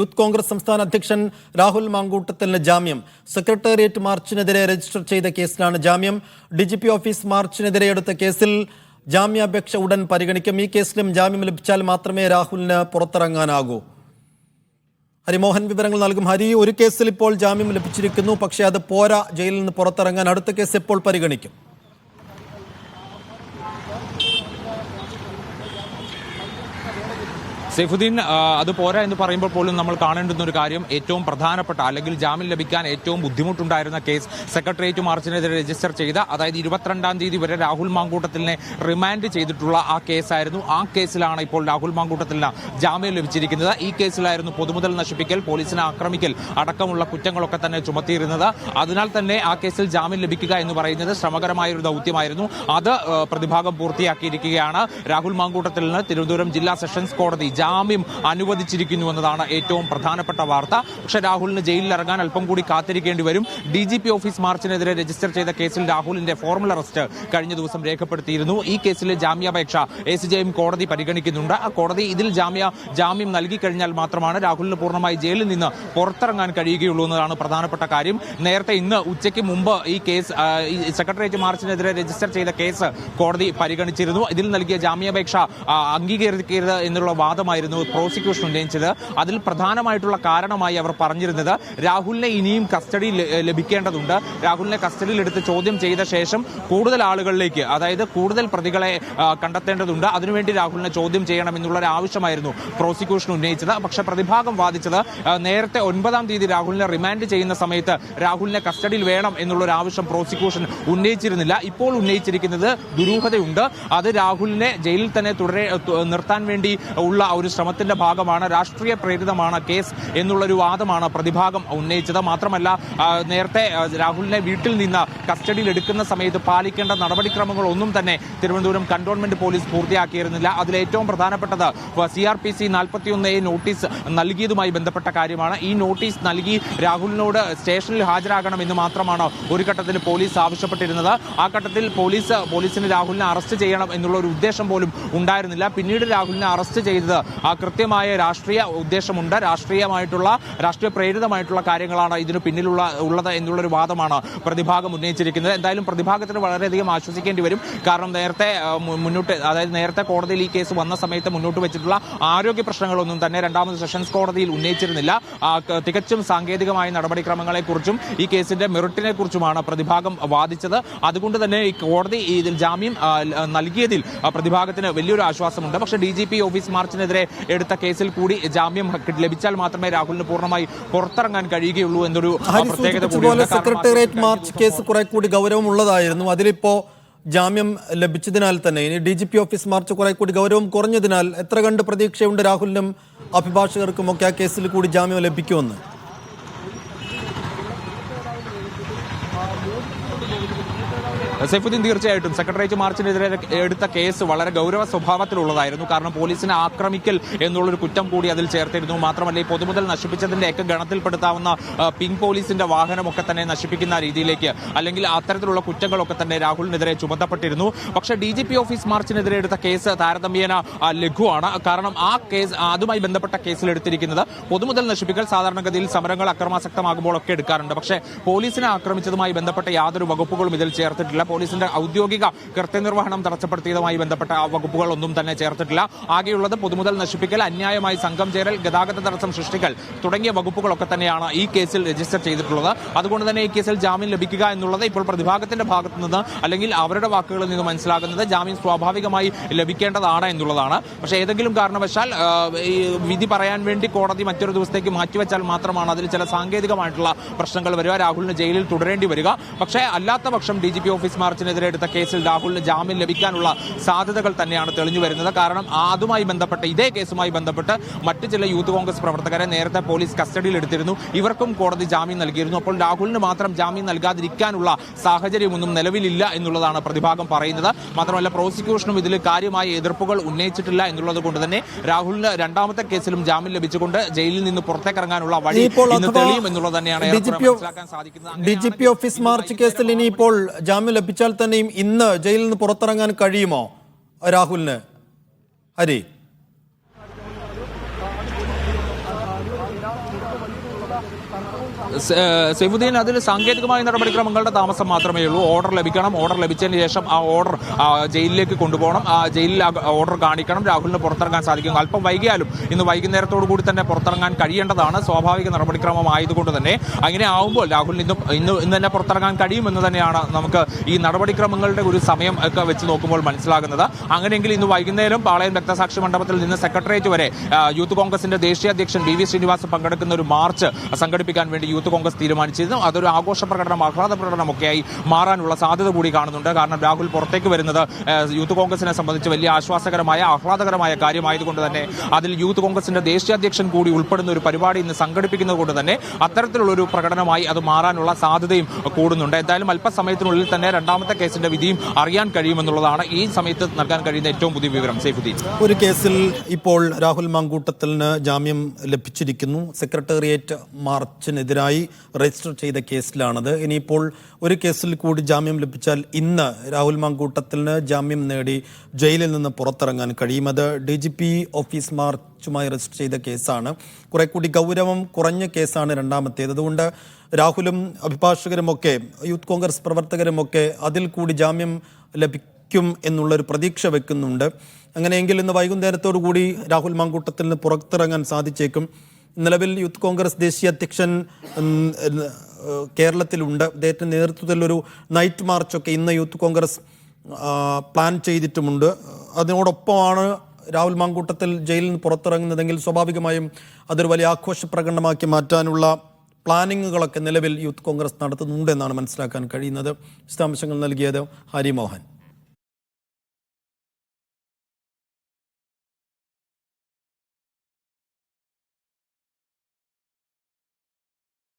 Youth Congress സംസ്ഥാന അധ്യക്ഷൻ രാഹുൽ മാങ്കൂട്ടത്തിന് ജാമ്യം. സെക്രട്ടേറിയറ്റ് മാർച്ചിനെതിരെ രജിസ്റ്റർ ചെയ്ത കേസിലാണ് ജാമ്യം. ഡിജിപി ഓഫീസ് മാർച്ചിനെതിരെ എടുത്ത കേസിൽ ജാമ്യാപേക്ഷ ഉടൻ പരിഗണിക്കും. ഈ കേസിലും ജാമ്യം ലഭിച്ചാൽ മാത്രമേ രാഹുലിന് പുറത്തിറങ്ങാനാകൂ. ഹരിമോഹൻ വിവരങ്ങൾ നൽകും. ഹരി, ഒരു കേസിൽ ഇപ്പോൾ ജാമ്യം ലഭിച്ചിരിക്കുന്നു, പക്ഷേ അത് പോരാ ജയിലിൽ നിന്ന് പുറത്തിറങ്ങാൻ. അടുത്ത കേസ് എപ്പോൾ പരിഗണിക്കും? സൈഫുദ്ദീൻ, അത് പോരാ എന്ന് പറയുമ്പോൾ പോലും നമ്മൾ കാണേണ്ടുന്ന ഒരു കാര്യം, ഏറ്റവും പ്രധാനപ്പെട്ട അല്ലെങ്കിൽ ജാമ്യം ലഭിക്കാൻ ഏറ്റവും ബുദ്ധിമുട്ടുണ്ടായിരുന്ന കേസ് സെക്രട്ടേറിയറ്റ് മാർച്ചിനെതിരെ രജിസ്റ്റർ ചെയ്ത, അതായത് 22-ാം തീയതി വരെ രാഹുൽ മാങ്കൂട്ടത്തിലിനെ റിമാൻഡ് ചെയ്തിട്ടുള്ള ആ കേസായിരുന്നു. ആ കേസിലാണ് ഇപ്പോൾ രാഹുൽ മാങ്കൂട്ടത്തിലിന് ജാമ്യം ലഭിച്ചിരിക്കുന്നത്. ഈ കേസിലായിരുന്നു പൊതുമുതൽ നശിപ്പിക്കൽ, പോലീസിനെ ആക്രമിക്കൽ അടക്കമുള്ള കുറ്റങ്ങളൊക്കെ തന്നെ ചുമത്തിയിരുന്നത്. അതിനാൽ തന്നെ ആ കേസിൽ ജാമ്യം ലഭിക്കുക എന്ന് പറയുന്നത് ശ്രമകരമായ ഒരു ദൗത്യമായിരുന്നു. അത് പ്രതിഭാഗം പൂർത്തിയാക്കിയിരിക്കുകയാണ്. രാഹുൽ മാങ്കൂട്ടത്തിലിന് തിരുവനന്തപുരം ജില്ലാ സെഷൻസ് കോടതി ജാമ്യം അനുവദിച്ചിരിക്കുന്നു എന്നതാണ് ഏറ്റവും പ്രധാനപ്പെട്ട വാർത്ത. പക്ഷേ രാഹുലിന് ജയിലിൽ ഇറങ്ങാൻ അല്പം കൂടി കാത്തിരിക്കേണ്ടി വരും. ഡിജിപി ഓഫീസ് മാർച്ചിനെതിരെ രജിസ്റ്റർ ചെയ്ത കേസിൽ രാഹുലിന്റെ ഫോർമൽ അറസ്റ്റ് കഴിഞ്ഞ ദിവസം രേഖപ്പെടുത്തിയിരുന്നു. ഈ കേസിലെ ജാമ്യാപേക്ഷ ACJM കോടതി പരിഗണിക്കുന്നുണ്ട്. ആ കോടതി ഇതിൽ ജാമ്യം നൽകി കഴിഞ്ഞാൽ മാത്രമാണ് രാഹുലിന് പൂർണ്ണമായി ജയിലിൽ നിന്ന് പുറത്തിറങ്ങാൻ കഴിയുകയുള്ളൂ എന്നതാണ് പ്രധാനപ്പെട്ട കാര്യം. നേരത്തെ ഇന്ന് ഉച്ചയ്ക്ക് മുമ്പ് ഈ കേസ് സെക്രട്ടേറിയറ്റ് മാർച്ചിനെതിരെ രജിസ്റ്റർ ചെയ്ത കേസ് കോടതി പരിഗണിച്ചിരുന്നു. ഇതിൽ നൽകിയ ജാമ്യാപേക്ഷ അംഗീകരിക്കരുത് എന്നുള്ള വാദമായിരുന്നു പ്രോസിക്യൂഷൻ ഉന്നയിച്ചത്. അതിൽ പ്രധാനമായിട്ടുള്ള കാരണമായി അവർ പറഞ്ഞിരുന്നത്, രാഹുലിനെ ഇനിയും കസ്റ്റഡിയിൽ ലഭിക്കേണ്ടതുണ്ട്. രാഹുലിനെ കസ്റ്റഡിയിലെടുത്ത് ചോദ്യം ചെയ്ത ശേഷം കൂടുതൽ ആളുകളിലേക്ക്, അതായത് കൂടുതൽ പ്രതികളെ കണ്ടെത്തേണ്ടതുണ്ട്. അതിനുവേണ്ടി രാഹുലിനെ ചോദ്യം ചെയ്യണമെന്നുള്ള ഒരു ആവശ്യമായിരുന്നു പ്രോസിക്യൂഷൻ ഉന്നയിച്ചത്. പക്ഷേ പ്രതിഭാഗം വാദിച്ചത്, നേരത്തെ 9-ാം തീയതി രാഹുലിനെ റിമാൻഡ് ചെയ്യുന്ന സമയത്ത് രാഹുലിനെ കസ്റ്റഡിയിൽ വേണം എന്നുള്ളൊരു ആവശ്യം പ്രോസിക്യൂഷൻ ഉന്നയിച്ചിരുന്നില്ല. ഇപ്പോൾ ഉന്നയിച്ചിരിക്കുന്നത് ദുരൂഹതയുണ്ട്. അത് രാഹുലിനെ ജയിലിൽ തന്നെ നിർത്താൻ വേണ്ടി ഉള്ള ഒരു ശ്രമത്തിന്റെ ഭാഗമാണ്, രാഷ്ട്രീയ പ്രേരിതമാണ് കേസ് എന്നുള്ളൊരു വാദമാണ് പ്രതിഭാഗം ഉന്നയിച്ചത്. മാത്രമല്ല, നേരത്തെ രാഹുലിനെ വീട്ടിൽ നിന്ന് കസ്റ്റഡിയിൽ എടുക്കുന്ന സമയത്ത് പാലിക്കേണ്ട നടപടിക്രമങ്ങളൊന്നും തന്നെ തിരുവനന്തപുരം കന്റോൺമെന്റ് പോലീസ് പൂർത്തിയാക്കിയിരുന്നില്ല. അതിലേറ്റവും പ്രധാനപ്പെട്ടത് CRPC 41A നോട്ടീസ് നൽകിയതുമായി ബന്ധപ്പെട്ട കാര്യമാണ്. ഈ നോട്ടീസ് നൽകി രാഹുലിനോട് സ്റ്റേഷനിൽ ഹാജരാകണമെന്ന് മാത്രമാണ് ഒരു ഘട്ടത്തിൽ പോലീസ് ആവശ്യപ്പെട്ടിരുന്നത്. ആ ഘട്ടത്തിൽ പോലീസിന് രാഹുലിനെ അറസ്റ്റ് ചെയ്യണം എന്നുള്ള ഒരു ഉദ്ദേശം പോലും ഉണ്ടായിരുന്നില്ല. പിന്നീട് രാഹുലിനെ അറസ്റ്റ് ചെയ്തത് കൃത്യമായ രാഷ്ട്രീയ ഉദ്ദേശമുണ്ട്, രാഷ്ട്രീയ പ്രേരിതമായിട്ടുള്ള കാര്യങ്ങളാണ് ഇതിന് പിന്നിലുള്ളത് എന്നുള്ളൊരു വാദമാണ് പ്രതിഭാഗം ഉന്നയിച്ചിരിക്കുന്നത്. എന്തായാലും പ്രതിഭാഗത്തിന് വളരെയധികം ആശ്വസിക്കേണ്ടി വരും. കാരണം നേരത്തെ കോടതിയിൽ ഈ കേസ് വന്ന സമയത്ത് മുന്നോട്ട് വെച്ചിട്ടുള്ള ആരോഗ്യ പ്രശ്നങ്ങളൊന്നും തന്നെ രണ്ടാമത് സെഷൻസ് കോടതിയിൽ ഉന്നയിച്ചിരുന്നില്ല. തികച്ചും സാങ്കേതികമായ നടപടിക്രമങ്ങളെക്കുറിച്ചും ഈ കേസിന്റെ മെറിറ്റിനെ കുറിച്ചുമാണ് പ്രതിഭാഗം വാദിച്ചത്. അതുകൊണ്ട് തന്നെ ഈ കോടതി ഇതിൽ ജാമ്യം നൽകിയതിൽ പ്രതിഭാഗത്തിന് വലിയൊരു ആശ്വാസമുണ്ട്. പക്ഷേ DGP ഓഫീസ് മാർച്ചിനെതിരെ എടുത്ത കേസിൽ കൂടി ജാമ്യം ലഭിച്ചാൽ മാത്രമേ രാഹുലിന് പൂർണ്ണമായി പുറത്തിറങ്ങാൻ കഴിയുകയുള്ളൂ എന്നൊരു പ്രത്യേകത കൂടി. സെക്രട്ടേറിയറ്റ് മാർച്ച് കേസ് കുറെ കൂടി ഗൗരവമുള്ളതായിരുന്നു. അതിലിപ്പോ ജാമ്യം ലഭിച്ചതിനാൽ തന്നെ ഇനി DGP ഓഫീസ് മാർച്ച് കുറെ കൂടി ഗൗരവം കുറഞ്ഞതിനാൽ എത്ര കണ്ട് പ്രതീക്ഷയുണ്ട് രാഹുലിനും അഭിഭാഷകർക്കുമൊക്കെ ആ കേസിൽ കൂടി ജാമ്യം ലഭിക്കുമെന്ന്? സൈഫുദ്ദീൻ, തീർച്ചയായിട്ടും സെക്രട്ടേറിയറ്റ് മാർച്ചിനെതിരെ എടുത്ത കേസ് വളരെ ഗൗരവ സ്വഭാവത്തിലുള്ളതായിരുന്നു. കാരണം പോലീസിനെ ആക്രമിക്കൽ എന്നുള്ളൊരു കുറ്റം കൂടി അതിൽ ചേർത്തിരുന്നു. മാത്രമല്ല, ഈ പൊതുമുതൽ നശിപ്പിച്ചതിന്റെയൊക്കെ ഗണത്തിൽപ്പെടുത്താവുന്ന പിങ്ക് പോലീസിന്റെ വാഹനമൊക്കെ തന്നെ നശിപ്പിക്കുന്ന രീതിയിലേക്ക്, അല്ലെങ്കിൽ അത്തരത്തിലുള്ള കുറ്റങ്ങളൊക്കെ തന്നെ രാഹുലിനെതിരെ ചുമത്തപ്പെട്ടിരുന്നു. പക്ഷേ DGP ഓഫീസ് മാർച്ചിനെതിരെ എടുത്ത കേസ് താരതമ്യേന ലഘുവാണ്. കാരണം ആ കേസ്, അതുമായി ബന്ധപ്പെട്ട കേസിൽ എടുത്തിരിക്കുന്നത് പൊതുമുതൽ നശിപ്പിക്കൽ സാധാരണഗതിയിൽ സമരങ്ങൾ അക്രമാസക്തമാകുമ്പോഴൊക്കെ എടുക്കാറുണ്ട്. പക്ഷേ പോലീസിനെ ആക്രമിച്ചതുമായി ബന്ധപ്പെട്ട യാതൊരു വകുപ്പുകളും ഇതിൽ ചേർത്തിട്ടില്ല. പോലീസിന്റെ ഔദ്യോഗിക കൃത്യനിർവഹണം തടസ്സപ്പെടുത്തിയതുമായി ബന്ധപ്പെട്ട വകുപ്പുകളൊന്നും തന്നെ ചേർത്തിട്ടില്ല. ആകെയുള്ളത് പൊതുമുതൽ നശിപ്പിക്കൽ, അന്യായമായി സംഘം ചേരൽ, ഗതാഗത തടസ്സം സൃഷ്ടിക്കൽ തുടങ്ങിയ വകുപ്പുകളൊക്കെ തന്നെയാണ് ഈ കേസിൽ രജിസ്റ്റർ ചെയ്തിട്ടുള്ളത്. അതുകൊണ്ട് തന്നെ ഈ കേസിൽ ജാമ്യം ലഭിക്കുക എന്നുള്ളത് ഇപ്പോൾ പ്രതിഭാഗത്തിന്റെ ഭാഗത്തു നിന്ന്, അല്ലെങ്കിൽ അവരുടെ വാക്കുകളിൽ നിന്ന് മനസ്സിലാകുന്നത്, ജാമ്യം സ്വാഭാവികമായി ലഭിക്കേണ്ടതാണ് എന്നുള്ളതാണ്. പക്ഷേ ഏതെങ്കിലും കാരണവശാൽ ഈ വിധി പറയാൻ വേണ്ടി കോടതി മറ്റൊരു ദിവസത്തേക്ക് മാറ്റിവെച്ചാൽ മാത്രമാണ് അതിൽ ചില സാങ്കേതികമായിട്ടുള്ള പ്രശ്നങ്ങൾ വരിക, രാഹുലിന് ജയിലിൽ തുടരേണ്ടി വരിക. പക്ഷേ അല്ലാത്ത പക്ഷം DGP ഓഫീസ് മാർച്ചിനെതിരെ എടുത്ത കേസിൽ രാഹുലിന് ജാമ്യം ലഭിക്കാനുള്ള സാധ്യതകൾ തന്നെയാണ് തെളിഞ്ഞു വരുന്നത്. കാരണം അതുമായി ബന്ധപ്പെട്ട്, ഇതേ കേസുമായി ബന്ധപ്പെട്ട് മറ്റു ചില യൂത്ത് കോൺഗ്രസ് പ്രവർത്തകരെ നേരത്തെ പോലീസ് കസ്റ്റഡിയിൽ എടുത്തിരുന്നു. ഇവർക്കും കോടതി ജാമ്യം നൽകിയിരുന്നു. അപ്പോൾ രാഹുലിന് മാത്രം ജാമ്യം നൽകാതിരിക്കാനുള്ള സാഹചര്യമൊന്നും നിലവിലില്ല എന്നുള്ളതാണ് പ്രതിഭാഗം പറയുന്നത്. മാത്രമല്ല, പ്രോസിക്യൂഷനും ഇതിൽ കാര്യമായ എതിർപ്പുകൾ ഉന്നയിച്ചിട്ടില്ല എന്നുള്ളത് കൊണ്ട് തന്നെ രാഹുലിന് രണ്ടാമത്തെ കേസിലും ജാമ്യം ലഭിച്ചുകൊണ്ട് ജയിലിൽ നിന്ന് പുറത്തേക്കിറങ്ങാനുള്ള വഴി ഇന്ന് തെളിയും എന്നുള്ളത് തന്നെയാണ് മനസ്സിലാക്കാൻ സാധിക്കുന്നത്. DGP ഓഫീസ് മാർച്ച് കേസിൽ ഇനിയിപ്പോൾ ജാമ്യം ലഭിച്ചാൽ തന്നെയും ഇന്ന് ജയിലിൽ നിന്ന് പുറത്തിറങ്ങാൻ കഴിയുമോ രാഹുലിന്? ഹരി, സൈഫുദ്ദീൻ, അതിൽ സാങ്കേതികമായ നടപടിക്രമങ്ങളുടെ താമസം മാത്രമേ ഉള്ളൂ. ഓർഡർ ലഭിക്കണം. ഓർഡർ ലഭിച്ചതിന് ശേഷം ആ ഓർഡർ ജയിലിലേക്ക് കൊണ്ടുപോകണം. ജയിലിൽ ഓർഡർ കാണിക്കണം. രാഹുലിന് പുറത്തിറങ്ങാൻ സാധിക്കും. അല്പം വൈകിയാലും ഇന്ന് വൈകുന്നേരത്തോടു കൂടി തന്നെ പുറത്തിറങ്ങാൻ കഴിയേണ്ടതാണ്. സ്വാഭാവിക നടപടിക്രമം ആയതുകൊണ്ട് തന്നെ അങ്ങനെ ആവുമ്പോൾ രാഹുലിന് ഇന്ന് തന്നെ പുറത്തിറങ്ങാൻ കഴിയുമെന്ന് തന്നെയാണ് നമുക്ക് ഈ നടപടിക്രമങ്ങളുടെ ഒരു സമയം ഒക്കെ വെച്ച് നോക്കുമ്പോൾ മനസ്സിലാകുന്നത്. അങ്ങനെയെങ്കിൽ ഇന്ന് വൈകുന്നേരം പാളയം രക്തസാക്ഷി മണ്ഡപത്തിൽ നിന്ന് സെക്രട്ടേറിയറ്റ് വരെ യൂത്ത് കോൺഗ്രസിന്റെ ദേശീയ അധ്യക്ഷൻ വി ശ്രീനിവാസൻ പങ്കെടുക്കുന്ന ഒരു മാർച്ച് സംഘടിപ്പിക്കാൻ വേണ്ടി യൂത്ത് കോൺഗ്രസ് തീരുമാനിച്ചിരുന്നു. അതൊരു ആഘോഷ പ്രകടനം, ആഹ്ലാദ പ്രകടനമൊക്കെയായി മാറാനുള്ള സാധ്യത കൂടി കാണുന്നുണ്ട്. കാരണം രാഹുൽ പുറത്തേക്ക് വരുന്നത് യൂത്ത് കോൺഗ്രസിനെ സംബന്ധിച്ച് വലിയ ആശ്വാസകരമായ ആഹ്ലാദകരമായ കാര്യമായതുകൊണ്ട് തന്നെ അതിൽ യൂത്ത് കോൺഗ്രസിന്റെ ദേശീയ അധ്യക്ഷൻ കൂടി ഉൾപ്പെടുന്ന ഒരു പരിപാടി ഇന്ന് സംഘടിപ്പിക്കുന്നത് കൊണ്ട് തന്നെ അത്തരത്തിലുള്ളൊരു പ്രകടനമായി അത് മാറാനുള്ള സാധ്യതയും കൂടുന്നുണ്ട്. എന്തായാലും അല്പസമയത്തിനുള്ളിൽ തന്നെ രണ്ടാമത്തെ കേസിന്റെ വിധിയും അറിയാൻ കഴിയുമെന്നുള്ളതാണ് ഈ സമയത്ത് നൽകാൻ കഴിയുന്ന ഏറ്റവും പുതിയ വിവരം. സൈഫുദ്ദീൻ, ഒരു കേസിൽ ഇപ്പോൾ രാഹുൽ മാങ്കൂട്ടത്തിന് ജാമ്യം ലഭിച്ചിരിക്കുന്നു. സെക്രട്ടേറിയറ്റ് മാർച്ചിനെതിരായി രജിസ്റ്റർ ചെയ്ത കേസിലാണത്. ഇനിയിപ്പോൾ ഒരു കേസിൽ കൂടി ജാമ്യം ലഭിച്ചാൽ ഇന്ന് രാഹുൽ മാങ്കൂട്ടത്തിന് ജാമ്യം നേടി ജയിലിൽ നിന്ന് പുറത്തിറങ്ങാൻ കഴിയും. അത് DGP ഓഫീസ് മാർച്ചുമായി രജിസ്റ്റർ ചെയ്ത കേസാണ്. കുറെ കൂടി ഗൗരവം കുറഞ്ഞ കേസാണ് രണ്ടാമത്തേത്. അതുകൊണ്ട് രാഹുലും അഭിഭാഷകരുമൊക്കെ യൂത്ത് കോൺഗ്രസ് പ്രവർത്തകരുമൊക്കെ അതിൽ കൂടി ജാമ്യം ലഭിക്കും എന്നുള്ളൊരു പ്രതീക്ഷ വെക്കുന്നുണ്ട്. അങ്ങനെയെങ്കിൽ ഇന്ന് വൈകുന്നേരത്തോടു കൂടി രാഹുൽ മാങ്കൂട്ടത്തിന് പുറത്തിറങ്ങാൻ സാധിച്ചേക്കും. നിലവിൽ യൂത്ത് കോൺഗ്രസ് ദേശീയ അധ്യക്ഷൻ കേരളത്തിലുണ്ട്. അദ്ദേഹത്തിൻ്റെ നേതൃത്വത്തിലൊരു നൈറ്റ് മാർച്ചൊക്കെ ഇന്ന് യൂത്ത് കോൺഗ്രസ് പ്ലാൻ ചെയ്തിട്ടുമുണ്ട്. അതിനോടൊപ്പമാണ് രാഹുൽ മാങ്കൂട്ടത്തിൽ ജയിലിൽ നിന്ന് പുറത്തിറങ്ങുന്നതെങ്കിൽ സ്വാഭാവികമായും അതൊരു വലിയ ആഘോഷ പ്രകടനമാക്കി മാറ്റാനുള്ള പ്ലാനിങ്ങുകളൊക്കെ നിലവിൽ യൂത്ത് കോൺഗ്രസ് നടത്തുന്നുണ്ടെന്നാണ് മനസ്സിലാക്കാൻ കഴിയുന്നത്. വിശദാംശങ്ങൾ നൽകിയത് ഹരിമോഹൻ.